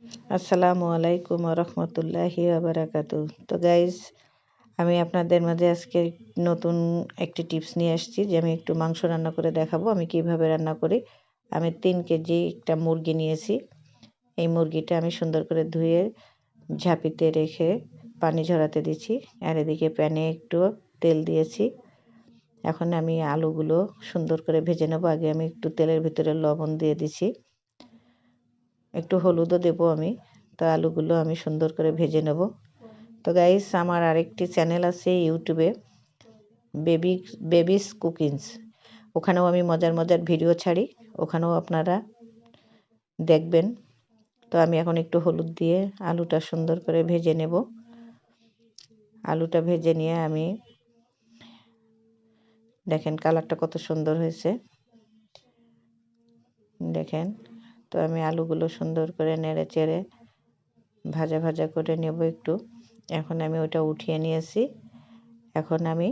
আসসালামু আলাইকুম ওয়া রাহমাতুল্লাহি ওয়া বারাকাতুহু। তো গাইস, আমি আপনাদের মাঝে আজকে নতুন একটি টিপস নিয়ে আসছি যে আমি একটু মাংস রান্না করে দেখাবো আমি কিভাবে রান্না করি। আমি 3 কেজি একটা মুরগি নিয়েছি। এই মুরগিটা আমি সুন্দর করে ধুয়ে ঝাঁপিতে রেখে পানি ঝরাতে দিচ্ছি। আর এদিকে প্যানে একটু তেল দিয়েছি। এখন আমি আলুগুলো সুন্দর করে ভেজে নেব। আগে আমি একটু তেলের ভিতরে লবণ দিয়ে দিচ্ছি, একটু হলুদও দেবো আমি। তো আলুগুলো আমি সুন্দর করে ভেজে নেব। তো গাইস, আমার আরেকটি চ্যানেল আছে ইউটিউবে, বেবিস কুকিংস। ওখানেও আমি মজার মজার ভিডিও ছাড়ি, ওখানেও আপনারা দেখবেন। তো আমি এখন একটু হলুদ দিয়ে আলুটা সুন্দর করে ভেজে নেব। আলুটা ভেজে নিয়ে আমি দেখেন কালারটা কত সুন্দর হয়েছে, দেখেন। তো আমি আলুগুলো সুন্দর করে নেড়ে চেড়ে ভাজা ভাজা করে নেব একটু। এখন আমি ওটা উঠিয়ে নিয়েছি। এখন আমি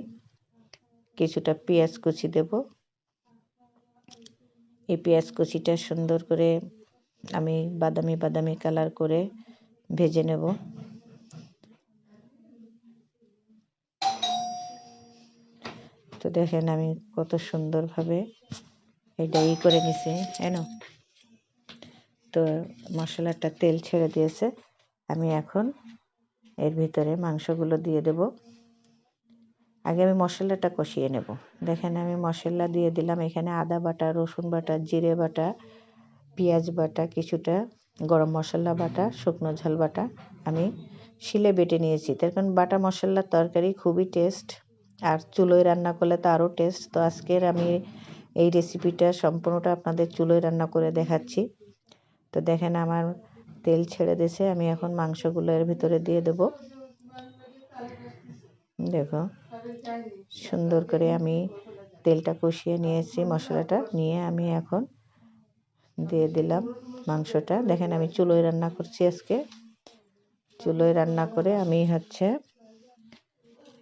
কিছুটা পেঁয়াজ কুচি দেব। এই পেঁয়াজ কুচিটা সুন্দর করে আমি বাদামি বাদামি কালার করে ভেজে নেব। তো দেখেন আমি কত সুন্দরভাবে এটা করে নিছি এনো। তো মশলাটা তেল ছেড়ে দিয়েছে। আমি এখন এর ভিতরে মাংসগুলো দিয়ে দেব। আগে আমি মশলাটা কষিয়ে নেব। দেখেন আমি মশলা দিয়ে দিলাম। এখানে আদা বাটা, রসুন বাটা, জিরে বাটা, পেঁয়াজ বাটা, কিছুটা গরম মশলা বাটা, শুকনো ঝাল বাটা আমি শিলে বেটে নিয়েছি। তার কারণ বাটা মশলার তরকারি খুবই টেস্ট, আর চুলোয় রান্না করলে তো আরও টেস্ট। তো আজকের আমি এই রেসিপিটা সম্পূর্ণটা আপনাদের চুলোয় রান্না করে দেখাচ্ছি। তো দেখেন আমার তেল ছেড়ে দিয়েছে। আমি এখন মাংসগুলো এর ভিতরে দিয়ে দেব। দেখো সুন্দর করে আমি তেলটা কষিয়ে নিয়েছি, মশলাটা নিয়ে আমি এখন দিয়ে দিলাম মাংসটা। দেখেন আমি চুলোয় রান্না করছি আজকে। চুলোয় রান্না করে আমি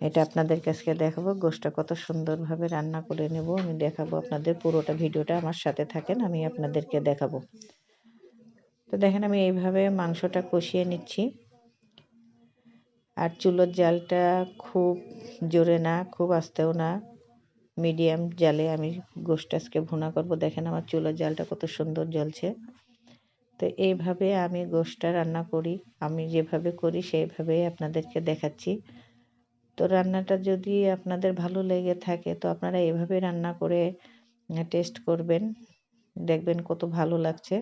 এটা আপনাদের কাছে দেখাবো। গোশটা কত সুন্দরভাবে রান্না করে নেব আমি দেখাবো আপনাদের। পুরোটা ভিডিওটা আমার সাথে থাকেন, আমি আপনাদেরকে দেখাবো। তো দেখেন আমি এইভাবে মাংসটা কষিয়ে নিচ্ছি। আর চুলোর জালটা খুব জোরে না, খুব আস্তেও না, মিডিয়াম জালে আমি গোশটা আজকে ভুনা করব। দেখেন আমার চুলোর জালটা কত সুন্দর জ্বলছে। তো এইভাবে আমি গোশটা রান্না করি। আমি যেভাবে করি সেইভাবেই আপনাদেরকে দেখাচ্ছি। তো রান্নাটা যদি আপনাদের ভালো লেগে থাকে তো আপনারা এভাবে রান্না করে টেস্ট করবেন, দেখবেন কত ভালো লাগছে।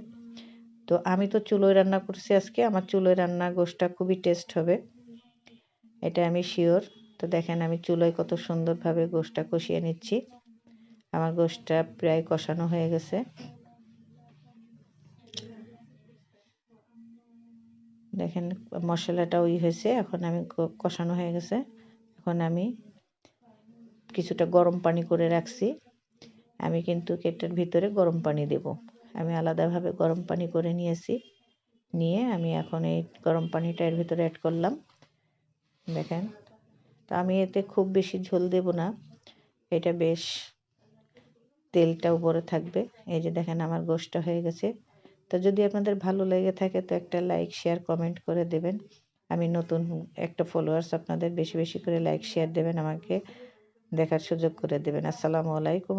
তো আমি তো চুলোয় রান্না করছি আজকে, আমার চুলোয় রান্না গোশটা খুবই টেস্ট হবে, এটা আমি শিওর। তো দেখেন আমি চুলোয় কত সুন্দরভাবে গোশটা কষিয়ে নিচ্ছি। আমার গোশটা প্রায় কষানো হয়ে গেছে। দেখেন মশলাটা হয়েছে, এখন আমি কষানো হয়ে গেছে। এখন আমি কিছুটা গরম পানি করে রাখছি। আমি কিন্তু এটার ভিতরে গরম পানি দেব। আমি আলাদাভাবে গরম পানি করে নিয়েছি। নিয়ে আমি এখন এই গরম পানিটা এর ভিতরে অ্যাড করলাম। দেখেন তো আমি এতে খুব বেশি ঝোল দেব না, এটা বেশ তেলটা উপরে থাকবে। এই যে দেখেন আমার গোশটা হয়ে গেছে। তো যদি আপনাদের ভালো লেগে থাকে তো একটা লাইক, শেয়ার, কমেন্ট করে দেবেন। আমি নতুন একটা ফলোয়ার্স, আপনাদের বেশি বেশি করে লাইক শেয়ার দেবেন, আমাকে দেখার সুযোগ করে দেবেন। আসসালামু আলাইকুম।